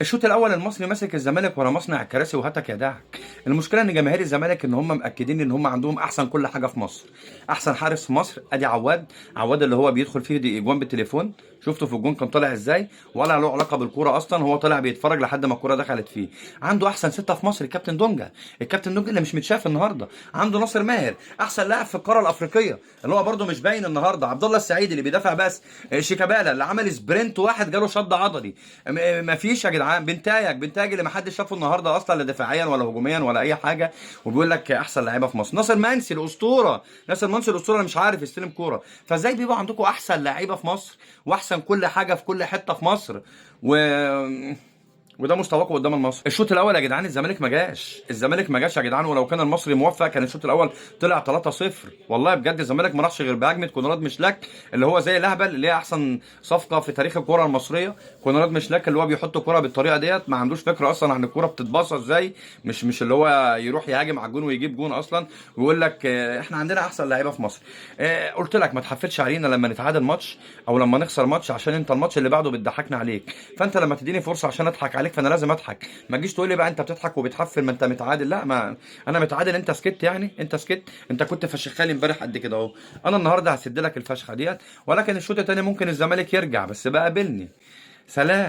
الشوط الاول المصري ماسك الزمالك ورا مصنع الكراسي وهاتك يا دعك. المشكله ان جماهير الزمالك ان هم مأكدين ان هم عندهم احسن كل حاجه في مصر. احسن حارس في مصر ادي عواد اللي هو بيدخل فيه دي اجوان بالتليفون. شفته في الجون كان طالع ازاي، ولا له علاقه بالكوره اصلا، هو طالع بيتفرج لحد ما الكوره دخلت فيه. عنده احسن سته في مصر الكابتن دونجا. الكابتن دونجا اللي مش متشاف النهارده. عنده ناصر ماهر احسن لاعب في القاره الافريقيه اللي هو برده مش باين النهارده. عبد الله السعيد اللي بيدافع بس. شيكابالا اللي عمل سبرنت واحد جاله شد عضلي. مفيش يا جدعان. بنتاج اللي محدش شافه النهارده اصلا لا دفاعيا ولا هجوميا ولا اي حاجه. وبيقول لك احسن لعيبه في مصر. ناصر منسي الاسطوره. ناصر منسي الاسطوره اللي مش عارف يستلم كوره. فازاي بيبقى عندكم احسن لعيبه في مصر واحسن كل حاجه في كل حته في مصر و وده مستواكم قدام المصري. الشوط الاول يا جدعان الزمالك ما جاش يا جدعان. ولو كان المصري موفق كان الشوط الاول طلع 3-0. والله بجد الزمالك ما راحش غير بهجمه كونراد مشلاك اللي هو زي الاهبل اللي هي احسن صفقه في تاريخ الكره المصريه. كونراد مشلاك اللي هو بيحط كرة بالطريقه ديت، ما عندوش فكره اصلا عن الكرة بتتباصى ازاي. مش اللي هو يروح يهاجم على الجون ويجيب جون اصلا. ويقول لك احنا عندنا احسن لعيبه في مصر. قلت لك ما تحفلش علينا لما نتعادل ماتش او لما نخسر ماتش، عشان انت الماتش اللي بعده بتضحكنا عليك. فانت لما تديني فرصه عشان اضحك عليك فانا لازم اضحك. ما تجيش تقول لي بقى انت بتضحك وبتحفل ما انت متعادل. لا، ما انا متعادل انت سكت يعني. انت سكت. انت كنت فشخالي امبارح قد كده اهو. انا النهارده هسد لك الفشخه ديت. ولكن الشوط الثاني ممكن الزمالك يرجع بس بقى قابلني. سلام.